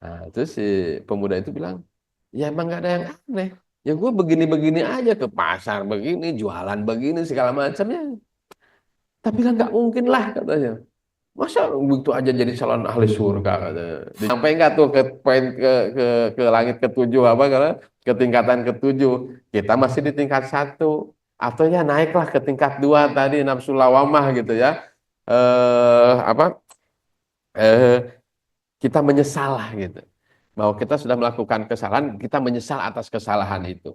Nah, terus si pemuda itu bilang, ya emang nggak ada yang aneh. Ya gue begini-begini aja ke pasar begini, jualan begini segala macamnya. Tapi kan nggak mungkin lah katanya. Masa begitu aja jadi calon ahli surga katanya. Sampai nggak tuh ke poin ke langit ketujuh apa karena ke tingkatan ketujuh. Kita masih di tingkat satu atau ya naiklah ke tingkat dua tadi nafsu lawamah gitu ya. Apa? Eh, kita menyesal lah gitu. Bahwa kita sudah melakukan kesalahan, kita menyesal atas kesalahan itu.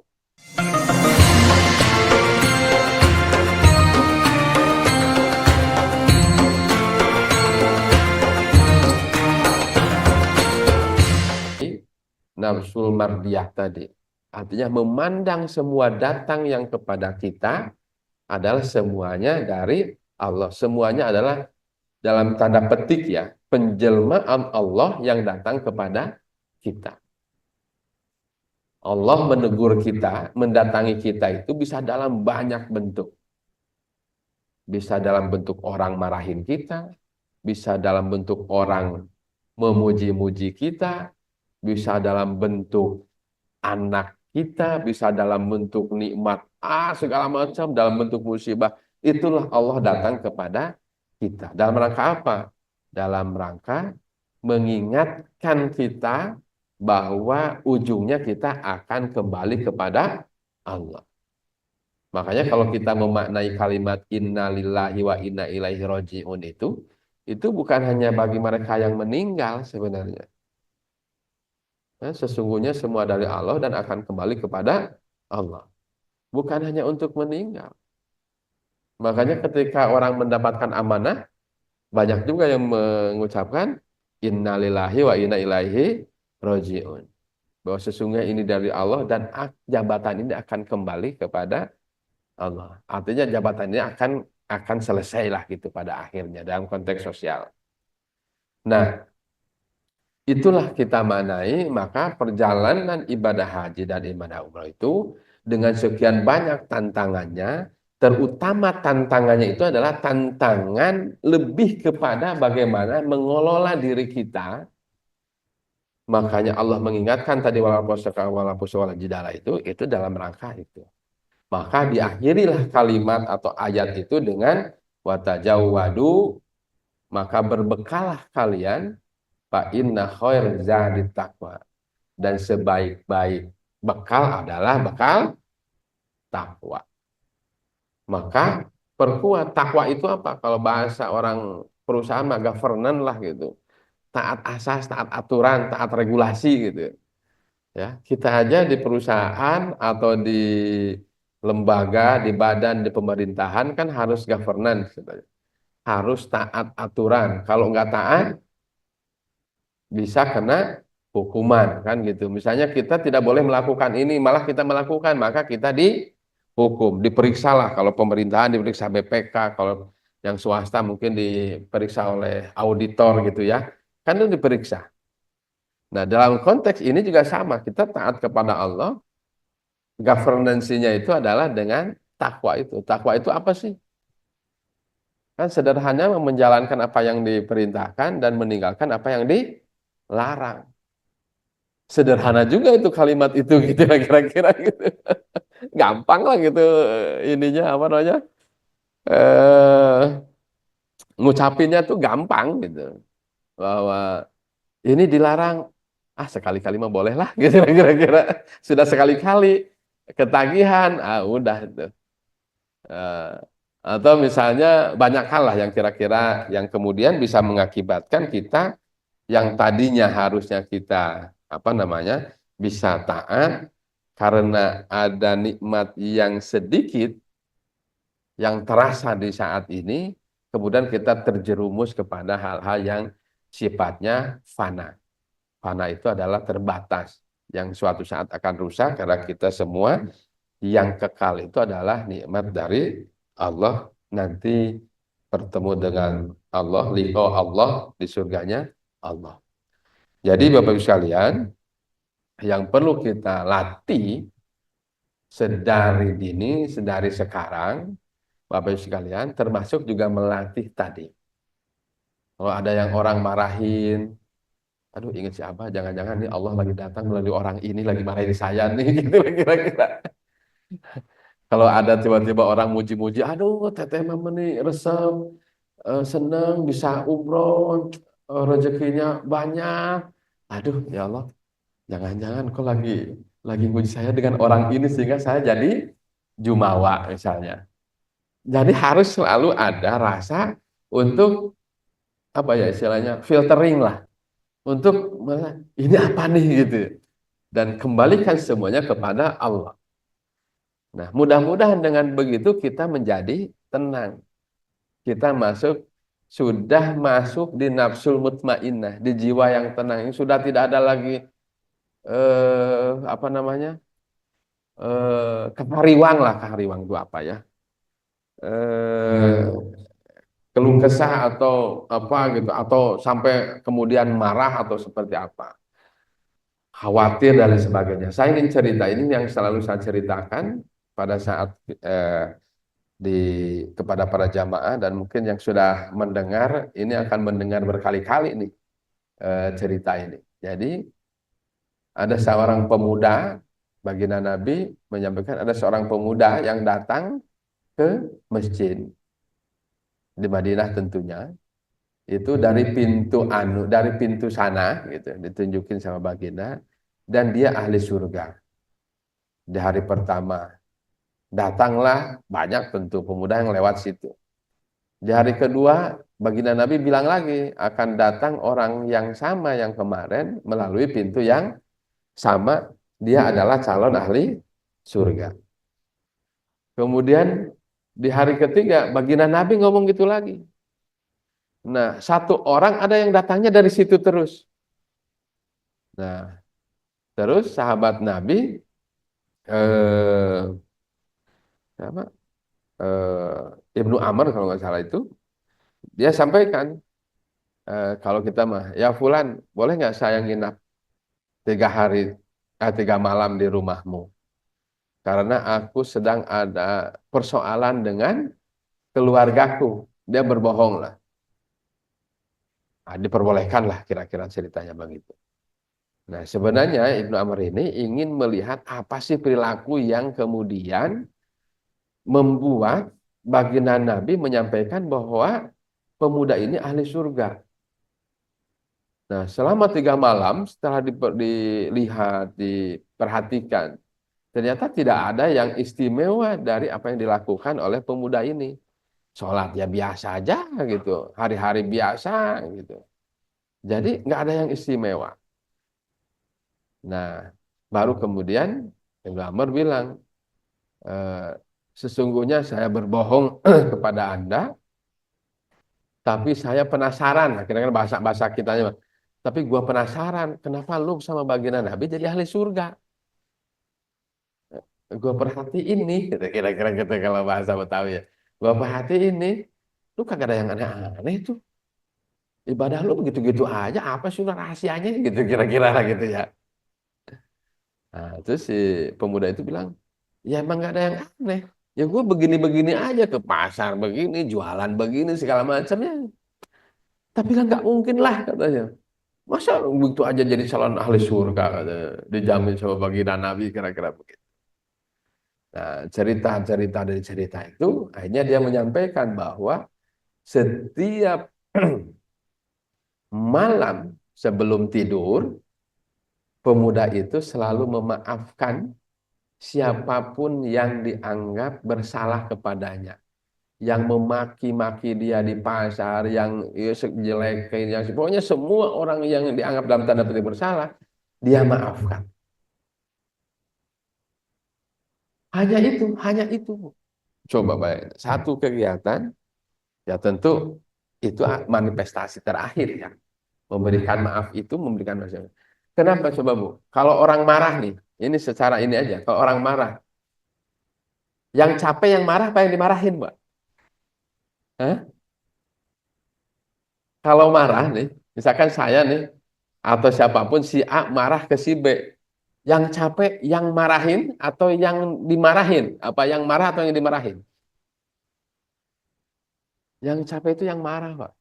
Nafsul mardiyah tadi. Artinya memandang semua datang yang kepada kita adalah semuanya dari Allah. Semuanya adalah dalam tanda petik ya, penjelmaan Allah yang datang kepada kita. Allah menegur kita, mendatangi kita itu bisa dalam banyak bentuk. Bisa dalam bentuk orang marahin kita, bisa dalam bentuk orang memuji-muji kita, bisa dalam bentuk anak kita, bisa dalam bentuk nikmat, segala macam, dalam bentuk musibah. Itulah Allah datang kepada kita. Dalam rangka apa? Dalam rangka mengingatkan kita bahwa ujungnya kita akan kembali kepada Allah. Makanya kalau kita memaknai kalimat inna lillahi wa inna ilaihi roji'un itu bukan hanya bagi mereka yang meninggal sebenarnya. Sesungguhnya semua dari Allah dan akan kembali kepada Allah. Bukan hanya untuk meninggal. Makanya ketika orang mendapatkan amanah, banyak juga yang mengucapkan inna lillahi wa inna ilaihi roji'un. Bahwa sesungguhnya ini dari Allah dan jabatan ini akan kembali kepada Allah. Artinya jabatan ini akan selesai lah gitu pada akhirnya dalam konteks sosial. Nah, itulah kita manai, maka perjalanan ibadah haji dan ibadah umrah itu dengan sekian banyak tantangannya, terutama tantangannya itu adalah tantangan lebih kepada bagaimana mengelola diri kita. Makanya Allah mengingatkan tadi wala jidala itu dalam rangka itu. Maka diakhirilah kalimat atau ayat itu dengan watajawwadu, maka berbekalah kalian fa inna khair zadit taqwa, dan sebaik-baik bekal adalah bekal takwa. Maka perkuat takwa itu apa? Kalau bahasa orang perusahaan mah governance lah gitu. Taat asas, taat aturan, taat regulasi gitu. Ya, kita aja di perusahaan atau di lembaga, di badan, di pemerintahan kan harus governance, harus taat aturan. Kalau nggak taat, bisa kena hukuman kan gitu. Misalnya kita tidak boleh melakukan ini, malah kita melakukan, maka kita dihukum, diperiksa lah. Kalau pemerintahan diperiksa BPK, kalau yang swasta mungkin diperiksa oleh auditor gitu ya. Kan itu diperiksa. Nah, dalam konteks ini juga sama, kita taat kepada Allah, governance-nya itu adalah dengan takwa itu. Takwa itu apa sih? Kan sederhana menjalankan apa yang diperintahkan dan meninggalkan apa yang dilarang. Sederhana juga itu kalimat itu gitu ya kira-kira gitu. Gampang lah gitu ininya apa namanya? eh Ngucapinnya tuh gampang gitu. Bahwa ini dilarang, sekali-kali mah boleh lah gitu kira-kira. Sudah sekali-kali ketagihan, udah itu. Eh, atau misalnya banyak hal lah yang kira-kira yang kemudian bisa mengakibatkan kita yang tadinya harusnya kita apa namanya bisa taat karena ada nikmat yang sedikit yang terasa di saat ini, kemudian kita terjerumus kepada hal-hal yang sifatnya fana. Fana itu adalah terbatas, yang suatu saat akan rusak karena kita semua yang kekal itu adalah nikmat dari Allah, nanti bertemu dengan Allah, liqa Allah di surganya Allah. Jadi Bapak Ibu sekalian, yang perlu kita latih sedari dini, sedari sekarang, Bapak Ibu sekalian, termasuk juga melatih tadi. Kalau ada yang orang marahin, Aduh, ingat si Abah, jangan-jangan nih Allah lagi datang melalui orang ini lagi marahin saya nih, gitu kira-kira. Kalau ada tiba-tiba orang muji-muji, aduh, teteh mama nih resep, seneng bisa umroh, rezekinya banyak. Aduh, ya Allah, jangan-jangan kok lagi muji saya dengan orang ini sehingga saya jadi jumawa misalnya. Jadi harus selalu ada rasa untuk apa ya istilahnya filtering lah untuk ini apa nih gitu dan kembalikan semuanya kepada Allah. Nah, mudah-mudahan dengan begitu kita menjadi tenang. Kita sudah masuk di nafsul mutmainnah, di jiwa yang tenang. Ini sudah tidak ada lagi apa namanya? Kehariwang lah, kehariwang itu apa ya? Eh, keluh kesah atau apa gitu atau sampai kemudian marah atau seperti apa. Khawatir dan lain sebagainya. Saya ingin cerita ini yang selalu saya ceritakan pada saat eh, di kepada para jamaah dan mungkin yang sudah mendengar ini akan mendengar berkali-kali nih cerita ini. Jadi ada seorang pemuda, baginda Nabi menyampaikan ada seorang pemuda yang datang ke masjid di Madinah tentunya itu dari pintu sana gitu ditunjukin sama baginda dan dia ahli surga di hari pertama. Datanglah banyak tentu pemuda yang lewat situ. Di hari kedua, baginda Nabi bilang lagi, akan datang orang yang sama yang kemarin melalui pintu yang sama. Dia adalah calon ahli surga. Kemudian di hari ketiga, baginda Nabi ngomong gitu lagi. Nah, satu orang ada yang datangnya dari situ terus. Nah, terus sahabat Nabi, eh, apa, Ibnu Amr kalau nggak salah itu, dia sampaikan, kalau kita mah, ya Fulan, boleh nggak saya nginap 3 hari, 3 malam di rumahmu? Karena aku sedang ada persoalan dengan keluargaku. Dia berbohong lah. Nah, diperbolehkan lah kira-kira ceritanya begitu. Nah, sebenarnya Ibnu Amr ini ingin melihat apa sih perilaku yang kemudian membuat baginda Nabi menyampaikan bahwa pemuda ini ahli surga. Nah, selama 3 malam setelah dilihat, diperhatikan, ternyata tidak ada yang istimewa dari apa yang dilakukan oleh pemuda ini. Sholat ya biasa aja gitu, hari-hari biasa gitu. Jadi nggak ada yang istimewa. Nah, baru kemudian Ibnu Amr bilang, "Eh, sesungguhnya saya berbohong kepada Anda, tapi saya penasaran." Akhirnya bahasa-bahasa kitanya, tapi gua penasaran, kenapa lu sama baginda Nabi jadi ahli surga? Gua perhatiin nih, gitu, kira-kira gitu kalau bahasa Betawi ya. Gua perhatiin nih, lu kagak ada yang aneh-aneh tuh. Ibadah lu begitu-gitu aja, apa sih rahasianya gitu kira-kira gitu ya. Nah, terus si pemuda itu bilang, ya emang gak ada yang aneh. Ya gue begini-begini aja ke pasar begini, jualan begini segala macamnya. Tapi kan nggak mungkin lah katanya. Masa begitu aja jadi calon ahli surga katanya. Dijamin sama baginda Nabi kira-kira begitu. Nah, cerita-cerita dari cerita itu akhirnya dia menyampaikan bahwa setiap malam sebelum tidur pemuda itu selalu memaafkan siapapun yang dianggap bersalah kepadanya, yang memaki-maki dia di pasar, yang ya, jelekin, yang pokoknya semua orang yang dianggap dalam tanda petik bersalah, dia maafkan. Hanya itu. Coba bayangin, satu kegiatan, ya tentu itu manifestasi terakhir ya. Memberikan maaf itu memberikan maaf. Kenapa coba Bu? Kalau orang marah nih, ini secara ini aja, kalau orang marah, yang capek yang marah apa yang dimarahin, Mbak? Hah? Kalau marah nih, misalkan saya nih, atau siapapun si A marah ke si B, yang capek yang marahin atau yang dimarahin? Apa yang marah atau yang dimarahin? Yang capek itu yang marah, Pak.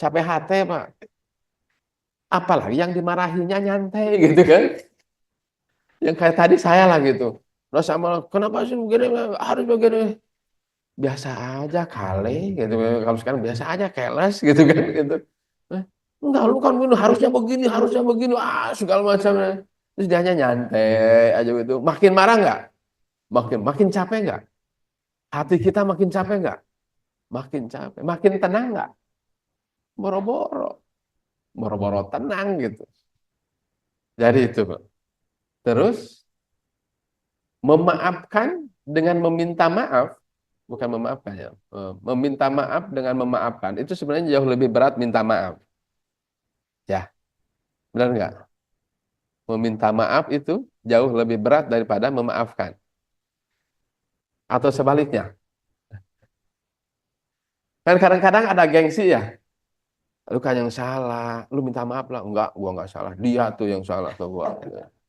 Capek hati, Pak. Apalagi yang dimarahinya nyantai gitu kan. Yang kayak tadi saya lah gitu. Terus sama kenapa sih begini harus begini? Biasa aja kali gitu. Kalau sekarang biasa aja keles gitu kan gitu. Eh, Enggak, lu kan begini, harusnya begini, segala macam. Terus dia hanya nyantai aja gitu. Makin marah nggak? Makin makin capek nggak? Hati kita makin capek nggak? Makin capek. Makin tenang nggak? Boro-boro. Boro-boro tenang gitu. Jadi itu, Pak. Terus memaafkan dengan meminta maaf, bukan memaafkan ya. Meminta maaf dengan memaafkan itu sebenarnya jauh lebih berat minta maaf. Ya, benar nggak? Meminta maaf itu jauh lebih berat daripada memaafkan. Atau sebaliknya. Kan kadang-kadang ada gengsi ya. Lu kan yang salah, lu minta maaf lah. Enggak, gua enggak salah. Dia tuh yang salah ke gua.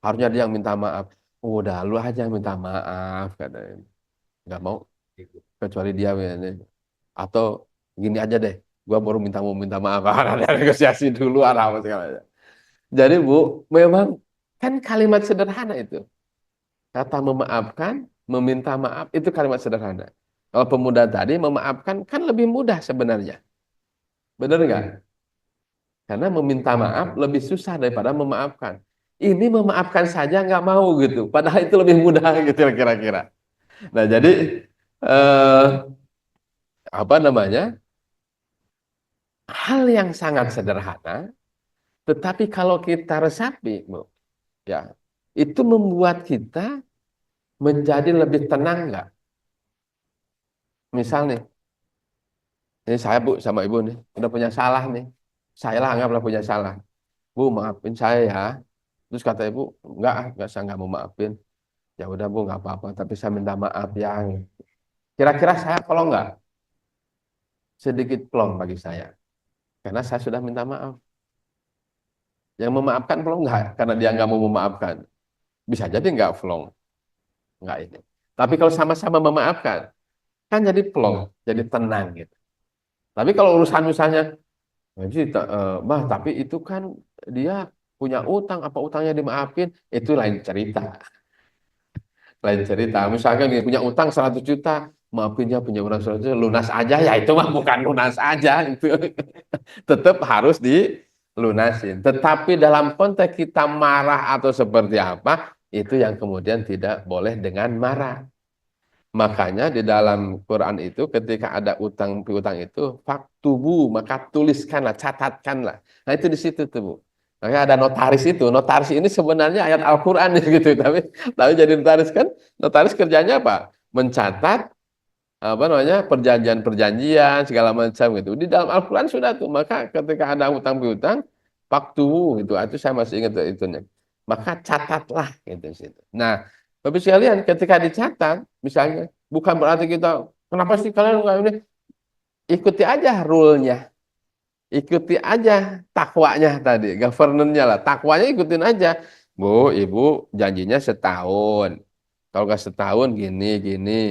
Harusnya dia yang minta maaf. Udah, lu aja yang minta maaf katanya. Enggak mau kecuali dia ini. Atau gini aja deh, gua baru mau minta maaf. Ada negosiasi dulu ada apa segala. Jadi Bu, memang kan kalimat sederhana itu. Kata memaafkan, meminta maaf itu kalimat sederhana. Kalau pemuda tadi memaafkan kan lebih mudah sebenarnya. Benar nggak? Karena meminta maaf lebih susah daripada memaafkan. Ini memaafkan saja nggak mau gitu. Padahal itu lebih mudah gitu kira-kira. Nah jadi eh, apa namanya? Hal yang sangat sederhana, tetapi kalau kita resapi, Bu, ya itu membuat kita menjadi lebih tenang nggak? Misal nih, ini saya Bu sama Ibu nih, udah punya salah nih. Saya lah anggaplah punya salah. Bu, maafin saya ya. Terus kata Ibu, enggak, saya nggak mau maafin. Ya udah Bu, nggak apa-apa, tapi saya minta maaf ya. Kira-kira saya kalau nggak, sedikit plong bagi saya. Karena saya sudah minta maaf. Yang memaafkan plong nggak? Karena dia nggak mau memaafkan. Bisa jadi nggak plong. Nggak ini. Tapi kalau sama-sama memaafkan, kan jadi plong, jadi tenang gitu. Tapi kalau urusan misalnya, jadi, bah, tapi itu kan dia punya utang, apa utangnya dimaafin, itu lain cerita. Lain cerita. Misalkan dia punya utang 100 juta, maafinnya punya utang 100 juta, lunas aja, ya itu mah bukan lunas aja. Itu tetap harus dilunasin. Tetapi dalam konteks kita marah atau seperti apa, itu yang kemudian tidak boleh dengan marah. Makanya di dalam Quran itu ketika ada utang piutang itu faktubu maka tuliskanlah, catatkanlah. Nah itu di situ tuh Bu. Makanya ada notaris itu. Notaris ini sebenarnya ayat Al-Qur'an gitu, tapi jadi notaris kan notaris kerjanya apa? Mencatat apa namanya perjanjian-perjanjian segala macam gitu. Di dalam Al-Qur'an sudah tuh. Maka ketika ada utang piutang faktubu gitu. Itu saya masih ingat tuh itunya. Maka catatlah gitu di situ. Nah, Bapak sekalian, ketika dicatat, misalnya, bukan berarti kita, kenapa sih kalian nggak ini? Ikuti aja rule-nya, ikuti aja takwanya tadi, governance-nya lah. Takwanya ikutin aja. Bu, Ibu janjinya setahun. Kalau nggak setahun gini, gini.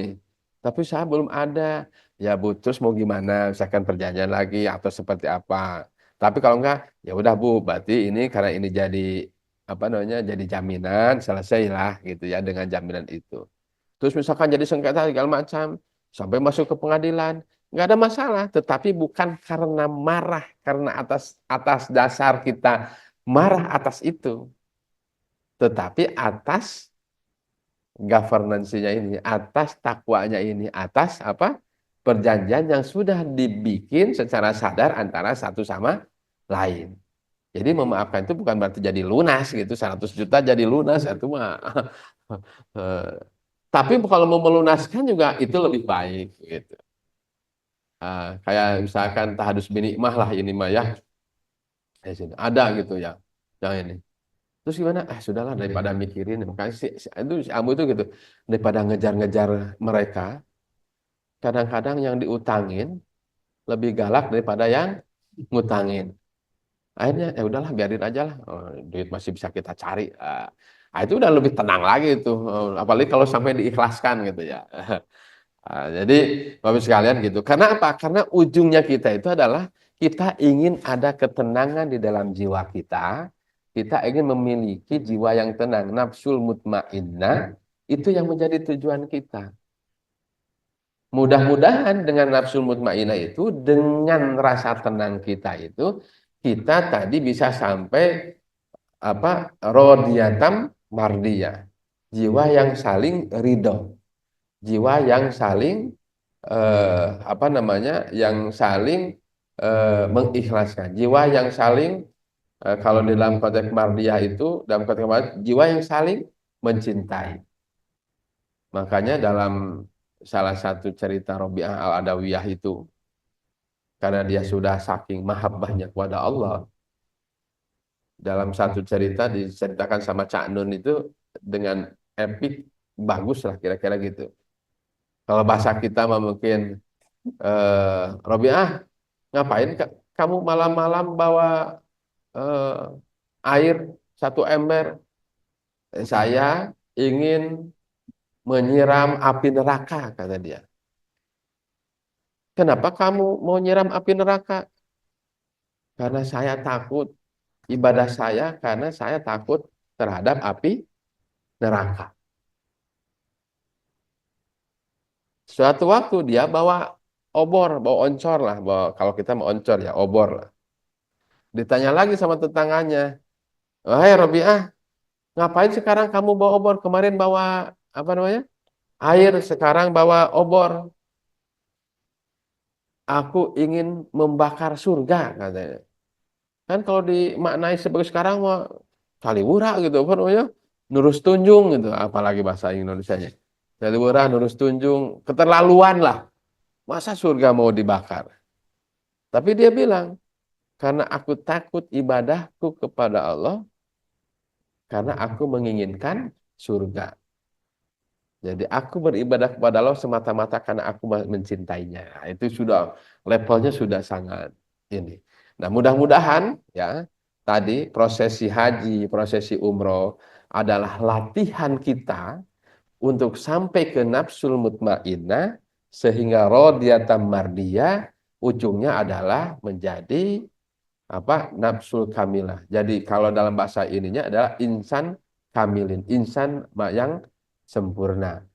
Tapi saya belum ada. Ya Bu, terus mau gimana? Misalkan perjanjian lagi atau seperti apa. Tapi kalau enggak, ya udah Bu, berarti ini karena ini jadi apa namanya? Jadi jaminan, selesailah gitu ya dengan jaminan itu. Terus misalkan jadi sengketa segala macam, sampai masuk ke pengadilan, nggak ada masalah. Tetapi bukan karena marah, karena atas atas dasar kita marah atas itu, tetapi atas governance-nya ini, atas takwanya ini, atas apa perjanjian yang sudah dibikin secara sadar antara satu sama lain. Jadi memaafkan itu bukan berarti jadi lunas gitu, 100 juta jadi lunas itu mah. Tapi kalau mau melunaskan juga itu lebih baik gitu. Kayak misalkan tahadus binikmah lah ini mah ya. Ada gitu ya. Yang ini. Terus gimana? Sudahlah daripada mikirin. Makanya si Ambu itu gitu. Daripada ngejar-ngejar mereka, kadang-kadang yang diutangin lebih galak daripada yang ngutangin. Akhirnya ya udahlah biarin aja lah. Duit masih bisa kita cari. Itu udah lebih tenang lagi itu. Apalagi kalau sampai diikhlaskan gitu ya. Jadi Bapak sekalian gitu. Karena apa? Karena ujungnya kita itu adalah kita ingin ada ketenangan di dalam jiwa kita ingin memiliki jiwa yang tenang, nafsul mutmainnah, itu yang menjadi tujuan kita. Mudah-mudahan dengan nafsul mutmainnah itu, dengan rasa tenang kita itu, kita tadi bisa sampai apa? Rodiyatam mardiyah. Jiwa yang saling ridho, jiwa yang saling apa namanya? Yang saling mengikhlaskan, jiwa yang saling kalau di dalam konteks mardiyah itu, dalam konteks mardiyah, jiwa yang saling mencintai. Makanya dalam salah satu cerita Robi'ah Al-Adawiyah itu, karena dia sudah saking mahabbahnya kepada Allah, dalam satu cerita diceritakan sama Cak Nun itu dengan epik, bagus lah kira-kira gitu. Kalau bahasa kita mah mungkin Robi'ah, ngapain kamu malam-malam bawa eh, air 1 ember? Saya ingin menyiram api neraka, kata dia. Kenapa kamu mau nyiram api neraka? Karena saya takut, ibadah saya karena saya takut terhadap api neraka. Suatu waktu dia bawa obor, bawa oncor lah, bawa, kalau kita mau oncor ya obor lah. Ditanya lagi sama tetangganya, "Wahai Robiah, ngapain sekarang kamu bawa obor? Kemarin bawa apa namanya? Air, sekarang bawa obor." "Aku ingin membakar surga," katanya. Kan kalau dimaknai sebagai sekarang mah kaliwura gitu apa namanya? Nurus tunjung gitu, apalagi bahasa Indonesianya. Kaliwura, nurus tunjung, keterlaluan lah. Masa surga mau dibakar? Tapi dia bilang, karena aku takut ibadahku kepada Allah, karena aku menginginkan surga. Jadi aku beribadah kepada Allah semata-mata karena aku mencintainya. Nah, itu sudah levelnya sudah sangat ini. Nah, mudah-mudahan ya tadi prosesi haji, prosesi umroh adalah latihan kita untuk sampai ke nafsul mutmainnah sehingga rodiyatam mardiyah ujungnya adalah menjadi apa? Nafsul kamilah. Jadi kalau dalam bahasa ininya adalah insan kamilin, insan yang sempurna,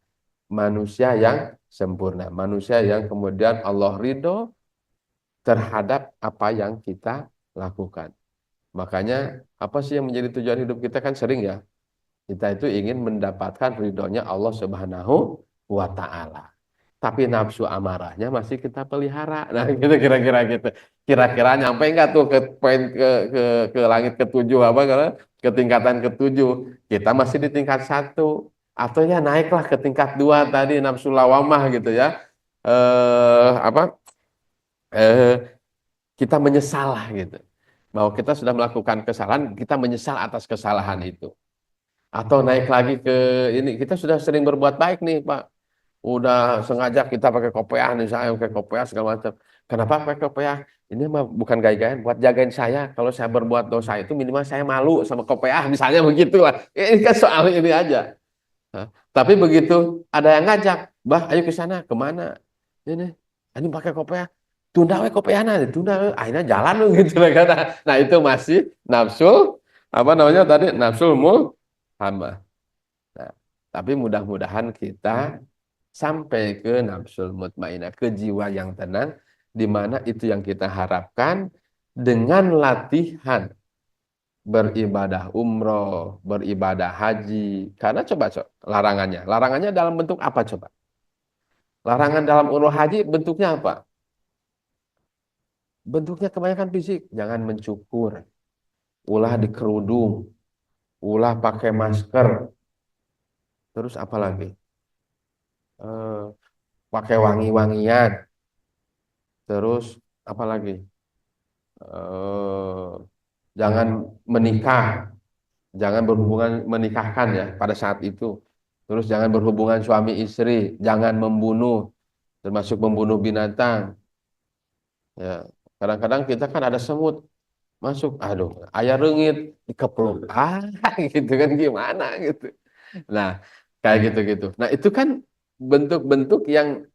manusia yang sempurna, manusia yang kemudian Allah ridho terhadap apa yang kita lakukan. Makanya apa sih yang menjadi tujuan hidup kita, kan sering ya, kita itu ingin mendapatkan ridhonya Allah Subhanahu wa Ta'ala. Tapi nafsu amarahnya masih kita pelihara. Nah, gitu kira-kira gitu. Kira-kira nyampe nggak tuh ke poin ke langit ketujuh apa karena ke tingkatan ketujuh. Kita masih di tingkat 1 atau ya naiklah ke tingkat 2 tadi nafsu lawamah gitu ya. Apa? Kita menyesal lah gitu. Bahwa kita sudah melakukan kesalahan, kita menyesal atas kesalahan itu. Atau naik lagi ke ini, kita sudah sering berbuat baik nih, Pak. Udah sengaja kita pakai kopiah nih, saya pakai kopiah segala macam. Kenapa pakai kopiah? Ini mah bukan gaya-gayaan, buat jagain saya. Kalau saya berbuat dosa itu minimal saya malu sama kopiah, misalnya begitulah. Ini kan soal ini aja. Hah? Tapi begitu ada yang ngajak, "Bah, ayo ke sana." "Kemana?" Ini pakai kopiah. "Tunda we kopiahna, tunda we." Akhirnya jalan loh gitu lah kan. Nah, itu masih nafsu apa namanya tadi? Nafsul hamba. Nah, tapi mudah-mudahan kita sampai ke nafsul mutmainah, ke jiwa yang tenang, di mana itu yang kita harapkan dengan latihan beribadah umroh, beribadah haji. Karena coba larangannya. Larangannya dalam bentuk apa coba? Larangan dalam umroh haji bentuknya apa? Bentuknya kebanyakan fisik. Jangan mencukur, ulah dikerudung, ulah pakai masker, terus apa lagi? Eh, pakai wangi-wangian, terus apa lagi? Eh, jangan menikah, jangan berhubungan menikahkan ya pada saat itu. Terus jangan berhubungan suami istri, jangan membunuh, termasuk membunuh binatang. Ya, kadang-kadang kita kan ada semut masuk, aduh, ayah rengit dikepluk, gitu kan gimana gitu. Nah, kayak gitu-gitu. Nah, itu kan bentuk-bentuk yang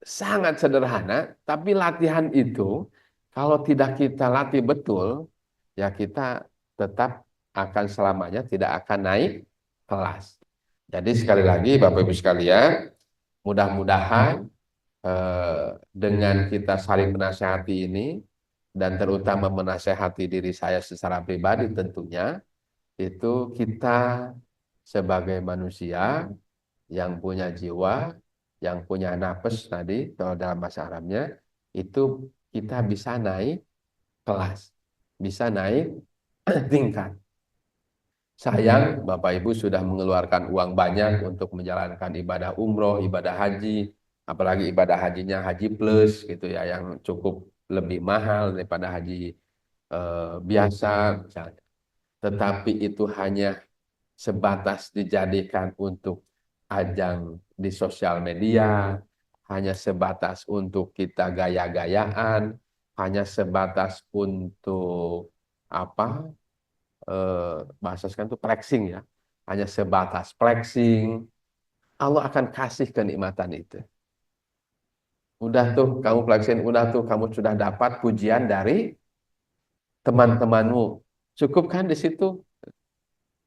sangat sederhana, tapi latihan itu Kalau tidak kita latih betul, ya kita tetap akan selamanya tidak akan naik kelas. Jadi sekali lagi Bapak Ibu sekalian, mudah-mudahan dengan kita saling menasehati ini, dan terutama menasehati diri saya secara pribadi tentunya, itu kita sebagai manusia yang punya jiwa, yang punya nafas tadi, kalau dalam bahasa Arabnya, itu kita bisa naik kelas, bisa naik tingkat. Sayang, Bapak Ibu sudah mengeluarkan uang banyak untuk menjalankan ibadah umroh, ibadah haji, apalagi ibadah hajinya haji plus gitu ya, yang cukup lebih mahal daripada haji biasa misalnya. Tetapi itu hanya sebatas dijadikan untuk ajang di sosial media, hanya sebatas untuk kita gaya-gayaan, hanya sebatas untuk apa? Bahasa sekarang itu flexing ya, hanya sebatas flexing. Allah akan kasih kenikmatan itu. Udah tuh kamu flexing, udah tuh kamu sudah dapat pujian dari teman-temanmu. Cukup kan di situ?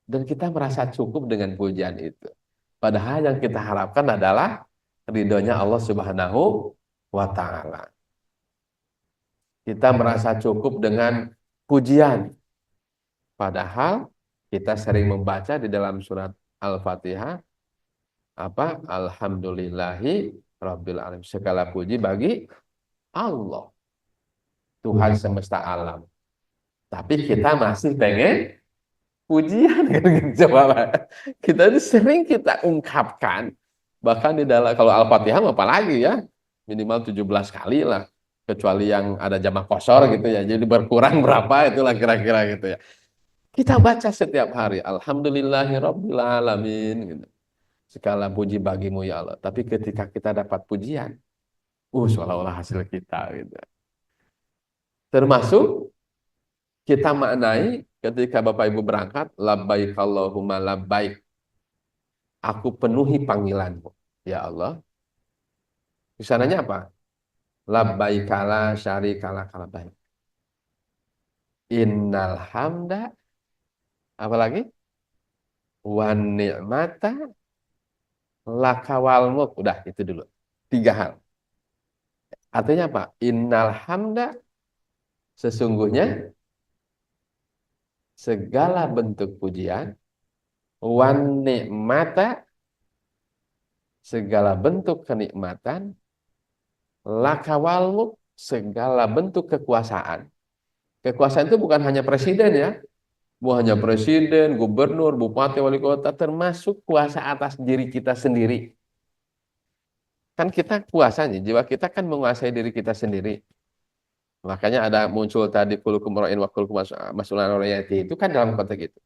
Dan kita merasa cukup dengan pujian itu. Padahal yang kita harapkan adalah ridhonya Allah Subhanahu wa Ta'ala. Kita merasa cukup dengan pujian. Padahal kita sering membaca di dalam surat Al-Fatihah apa? Alhamdulillahi Rabbil Alamin. Segala puji bagi Allah, Tuhan semesta alam. Tapi kita masih pengen pujian kan gitu. Coba kita itu sering kita ungkapkan, bahkan di dalam kalau Al-Fatihah apalagi ya, minimal 17 kali lah, kecuali yang ada jamak kosor gitu ya, jadi berkurang berapa itulah kira-kira gitu ya. Kita baca setiap hari Alhamdulillahirabbil alamin gitu. Segala puji bagimu ya Allah. Tapi ketika kita dapat pujian, seolah-olah hasil kita gitu. Termasuk kita maknai ketika Bapak Ibu berangkat, labbaik Allahumma labbaik. Aku penuhi panggilanmu. Ya Allah. Di sananya apa? Labbaikala syarikala kalabaik. Innal hamda, apalagi? Wan ni'mata lakawal mulk. Udah, itu dulu. 3 hal. Artinya apa? Innal hamda, sesungguhnya segala bentuk pujian, wan ni'mata, segala bentuk kenikmatan, lakawal mulk, segala bentuk kekuasaan. Kekuasaan itu bukan hanya presiden ya, bukan hanya presiden, gubernur, bupati, wali kota, termasuk kuasa atas diri kita sendiri. Kan kita kuasanya, jiwa kita kan menguasai diri kita sendiri. Makanya ada muncul tadi kulukum ra'in wa kulukum mas'ulun ra'iyati, itu kan dalam konteks itu.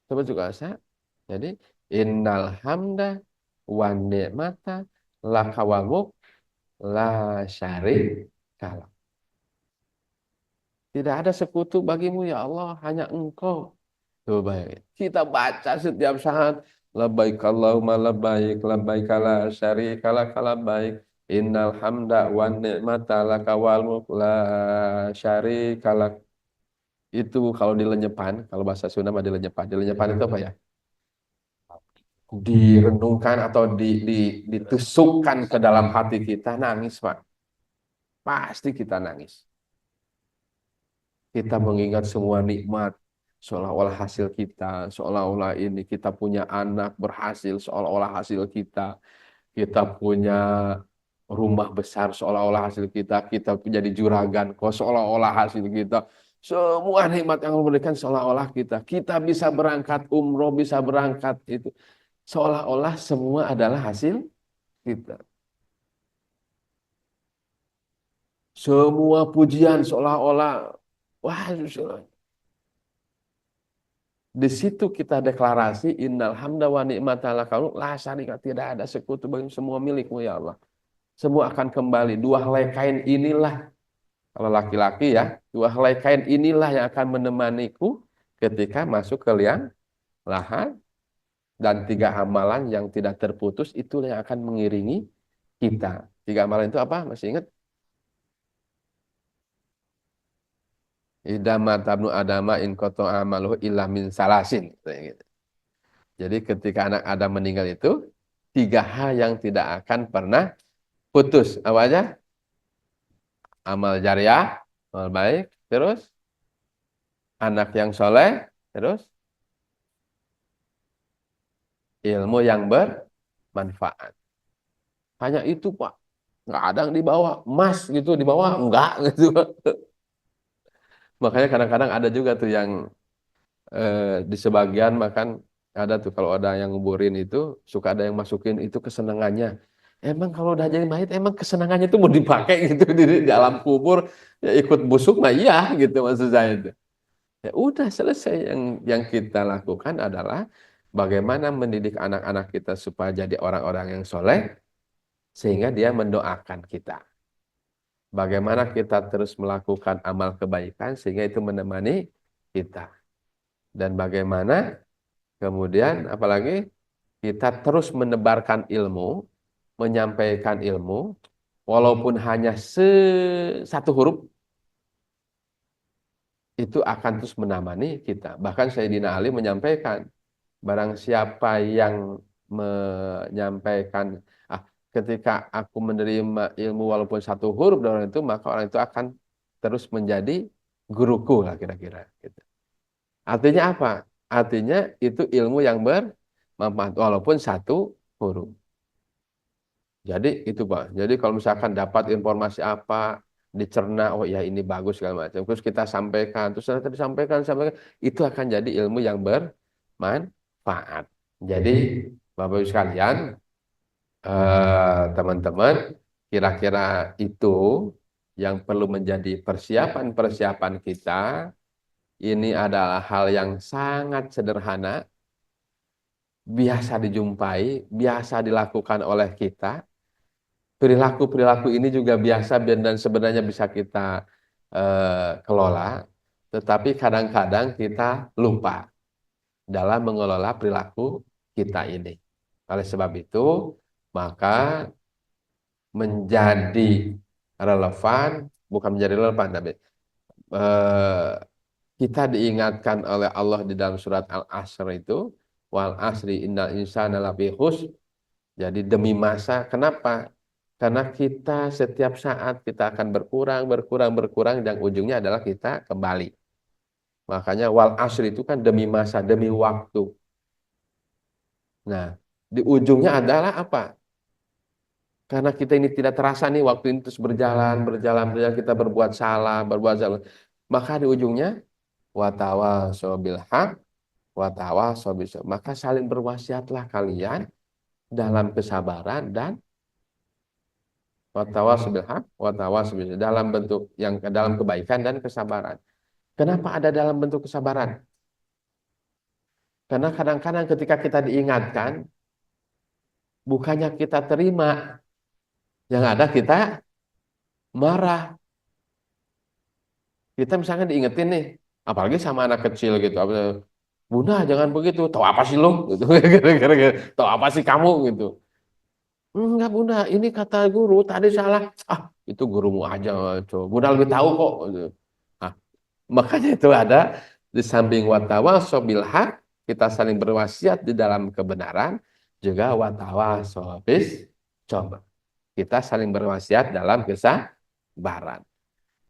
Coba juga saya. Jadi innal hamda wa ni'mata laka wal mulk la syarika lak. Tidak ada sekutu bagimu ya Allah, hanya Engkau. Coba kita baca setiap saat, labbaik Allahumma labbaik la syarika lak labbaik, innal hamda wan ni'mata laka wal mulk la syarika lak. Itu kalau dilenyepan, kalau bahasa Sunda mah dilenyepan. Dilenyepan itu apa ya? Direnungkan atau ditusukkan ke dalam hati kita, nangis Pak. Pasti kita nangis. Kita mengingat semua nikmat, seolah-olah hasil kita, seolah-olah ini kita punya anak berhasil, seolah-olah hasil kita, kita punya rumah besar, seolah-olah hasil kita, kita menjadi juragan, kok seolah-olah hasil kita, semua nikmat yang Allah berikan seolah-olah kita bisa berangkat umroh, bisa berangkat itu, seolah-olah semua adalah hasil kita. Semua pujian seolah-olah, wah, di situ kita deklarasi innal hamda wa ni'mata lakal la syarika, tidak ada sekutu bagi semua milikmu ya Allah. Semua akan kembali. 2 helai kain inilah, kalau laki-laki ya, 2 helai kain inilah yang akan menemaniku ketika masuk ke liang lahat, dan 3 amalan yang tidak terputus itulah yang akan mengiringi kita. 3 amalan itu apa? Masih ingat? Idza mata ibnu adama in qata amaluhu illa min salasin. Gitu. Jadi ketika anak Adam meninggal itu tiga hal yang tidak akan pernah putus. Apa aja? Amal jariah, amal baik, terus anak yang soleh, terus ilmu yang bermanfaat. Hanya itu Pak. Nggak ada yang dibawa. Emas gitu dibawa. Enggak gitu. Makanya kadang-kadang ada juga tuh yang di sebagian makan ada tuh kalau ada yang nguburin itu suka ada yang masukin itu kesenangannya. Emang kalau udah jadi mayat emang kesenangannya itu mau dipakai gitu di alam kubur ya ikut busuk mah iya gitu maksud saya itu. Ya udah selesai yang kita lakukan adalah bagaimana mendidik anak-anak kita supaya jadi orang-orang yang soleh sehingga dia mendoakan kita. Bagaimana kita terus melakukan amal kebaikan sehingga itu menemani kita. Dan bagaimana kemudian apalagi kita terus menebarkan ilmu, menyampaikan ilmu, walaupun hanya satu huruf, itu akan terus menemani kita. Bahkan Sayyidina Ali menyampaikan, barang siapa yang menyampaikan, ah, ketika aku menerima ilmu walaupun satu huruf dari orang itu, maka orang itu akan terus menjadi guruku lah kira-kira. Gitu. Artinya apa? Artinya itu ilmu yang bermanfaat walaupun satu huruf. Jadi itu Pak. Jadi kalau misalkan dapat informasi apa, dicerna, oh ya ini bagus segala macam. Terus kita sampaikan, terus nanti sampaikan, itu akan jadi ilmu yang bermanfaat. Jadi Bapak Ibu sekalian, teman-teman, kira-kira itu yang perlu menjadi persiapan-persiapan kita. Ini adalah hal yang sangat sederhana, biasa dijumpai, biasa dilakukan oleh kita. Perilaku-perilaku ini juga biasa dan sebenarnya bisa kita kelola, tetapi kadang-kadang kita lupa dalam mengelola perilaku kita ini. Oleh sebab itu, maka menjadi relevan, bukan menjadi relevan, tapi eh, kita diingatkan oleh Allah di dalam surat Al-Asr itu, wal asri innal insana lafi khusr. Jadi demi masa, kenapa? Karena kita setiap saat kita akan berkurang, dan ujungnya adalah kita kembali. Makanya wal asri itu kan demi masa, demi waktu. Nah, di ujungnya adalah apa? Karena kita ini tidak terasa nih waktu ini terus berjalan, kita berbuat salah. Maka di ujungnya watawasau bil haq, watawasau bis sabr. Maka saling berwasiatlah kalian dalam kesabaran dan watawasau bil haq, watawasau bis sabr. Dalam bentuk yang dalam kebaikan dan kesabaran. Kenapa ada dalam bentuk kesabaran? Karena kadang-kadang ketika kita diingatkan, bukannya kita terima, yang ada kita marah. Kita misalnya diingetin nih, apalagi sama anak kecil gitu, Bunda jangan begitu, tahu apa sih lo? Gitu. Gara-gara tahu apa sih kamu gitu. Enggak Bunda, ini kata guru tadi salah. Ah, itu gurumu aja, coba. Bunda lebih tahu kok. Gitu. Nah, makanya itu ada di samping watawasau bil haq, kita saling berwasiat di dalam kebenaran, juga watawasau bis coba. Kita saling berwasiat dalam kesabaran.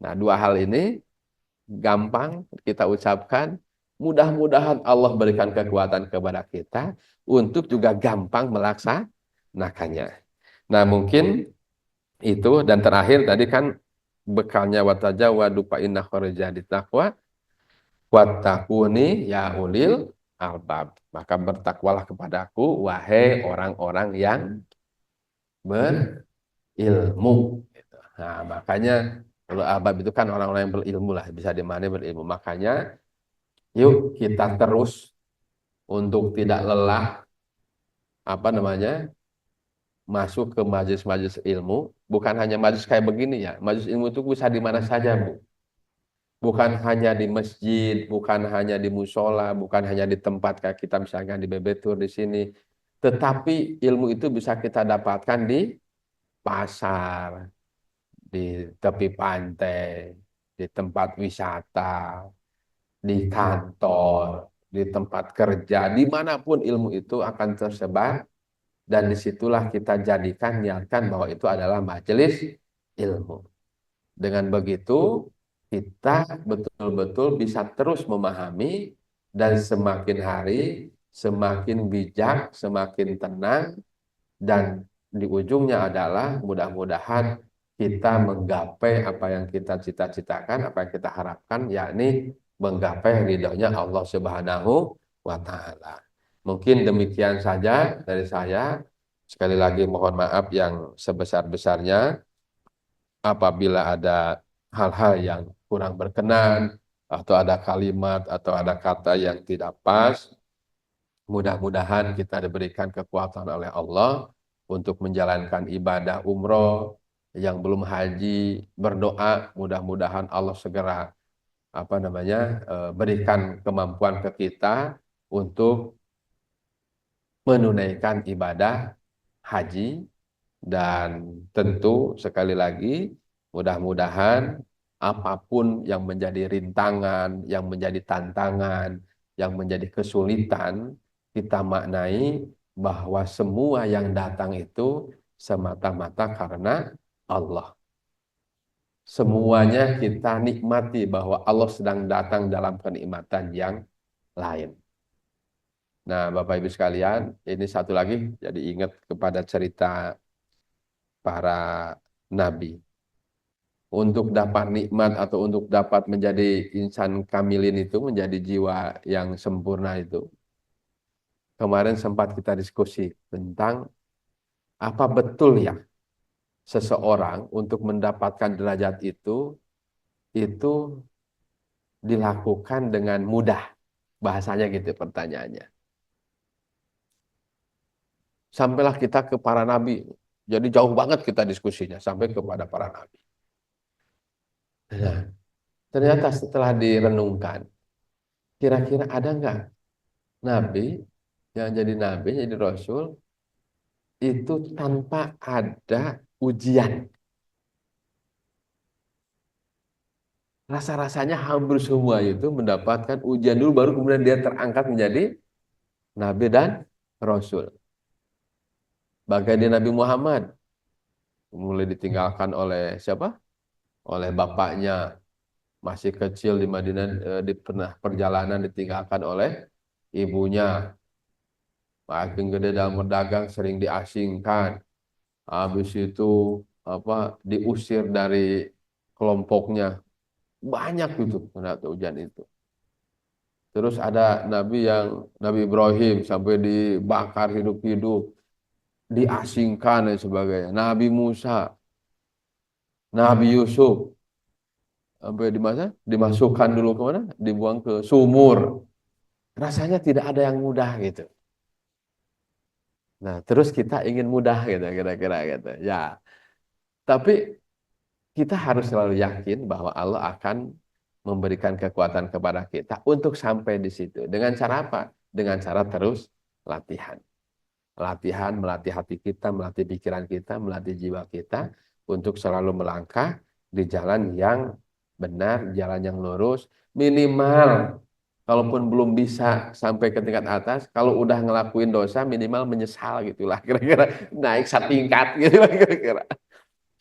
Nah, dua hal ini gampang kita ucapkan. Mudah-mudahan Allah berikan kekuatan kepada kita untuk juga gampang melaksanakannya. Nah, mungkin itu dan terakhir tadi kan bekalnya watajawadu fa inna kharijati taqwa wattaquni ya ulil albab. Maka bertakwalah kepadaku wahai orang-orang yang berilmu. Gitu. Nah, makanya ulul albab itu kan orang-orang yang berilmu lah, bisa dimana berilmu. Makanya yuk kita terus untuk tidak lelah apa namanya masuk ke majelis-majelis ilmu, bukan hanya majelis kayak begini ya. Majelis ilmu itu bisa di mana saja, Bu. Bukan hanya di masjid, bukan hanya di musola, bukan hanya di tempat kayak kita misalkan di Bebetur di sini. Tetapi ilmu itu bisa kita dapatkan di pasar, di tepi pantai, di tempat wisata, di kantor, di tempat kerja, dimanapun ilmu itu akan tersebar, dan disitulah kita jadikan, niatkan bahwa itu adalah majelis ilmu. Dengan begitu, kita betul-betul bisa terus memahami, dan semakin hari, semakin bijak, semakin tenang, dan di ujungnya adalah mudah-mudahan kita menggapai apa yang kita cita-citakan, apa yang kita harapkan, yakni menggapai ridhonya Allah Subhanahu wa Ta'ala. Mungkin demikian saja dari saya. Sekali lagi mohon maaf yang sebesar-besarnya apabila ada hal-hal yang kurang berkenan, atau ada kalimat atau ada kata yang tidak pas. Mudah-mudahan kita diberikan kekuatan oleh Allah untuk menjalankan ibadah umroh. Yang belum haji berdoa, mudah-mudahan Allah segera berikan kemampuan ke kita untuk menunaikan ibadah haji. Dan tentu sekali lagi, mudah-mudahan apapun yang menjadi rintangan, yang menjadi tantangan, yang menjadi kesulitan, kita maknai bahwa semua yang datang itu semata-mata karena Allah. Semuanya kita nikmati bahwa Allah sedang datang dalam kenikmatan yang lain. Nah, Bapak Ibu sekalian, ini satu lagi, jadi ingat kepada cerita para nabi. Untuk dapat nikmat atau untuk dapat menjadi insan kamilin itu, menjadi jiwa yang sempurna itu, kemarin sempat kita diskusi tentang apa betul ya seseorang untuk mendapatkan derajat itu dilakukan dengan mudah. Bahasanya gitu pertanyaannya. Sampailah kita ke para nabi. Jadi jauh banget kita diskusinya sampai kepada para nabi. Nah, ternyata setelah direnungkan, kira-kira ada nggak nabi yang jadi nabi, jadi rasul, itu tanpa ada ujian? Rasa-rasanya hampir semua itu mendapatkan ujian dulu, baru kemudian dia terangkat menjadi nabi dan rasul. Bagai Nabi Muhammad, mulai ditinggalkan oleh siapa? Oleh bapaknya, masih kecil di Madinah, di pernah perjalanan ditinggalkan oleh ibunya. Makin gede dalam berdagang sering diasingkan. Habis itu diusir dari kelompoknya. Banyak itu kena ujian itu. Terus ada Nabi Ibrahim sampai dibakar hidup-hidup, diasingkan dan sebagainya. Nabi Musa, Nabi Yusuf sampai dimasukkan dulu ke mana? Dibuang ke sumur. Rasanya tidak ada yang mudah gitu. Nah, terus kita ingin mudah gitu kira-kira gitu. Ya, tapi kita harus selalu yakin bahwa Allah akan memberikan kekuatan kepada kita untuk sampai di situ. Dengan cara apa? Dengan cara terus latihan. Latihan, melatih hati kita, melatih pikiran kita, melatih jiwa kita untuk selalu melangkah di jalan yang benar, jalan yang lurus. Minimal, kalaupun belum bisa sampai ke tingkat atas, kalau udah ngelakuin dosa, minimal menyesal gitulah. Kira-kira naik satu tingkat gitu kira-kira.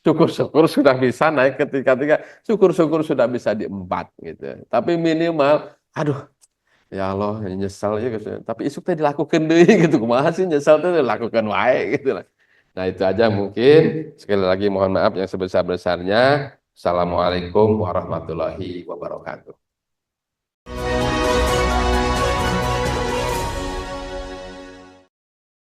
Syukur-syukur sudah bisa naik ke tingkat 3, syukur-syukur sudah bisa di 4 gitu. Tapi minimal, aduh, ya Allah, nyesal ya gitu. Tapi isuk teh dilakukan deh gitu. Kumaha sih nyesal teh dilakukan wae gitu lah. Nah, itu aja mungkin. Sekali lagi mohon maaf yang sebesar-besarnya. Assalamualaikum warahmatullahi wabarakatuh.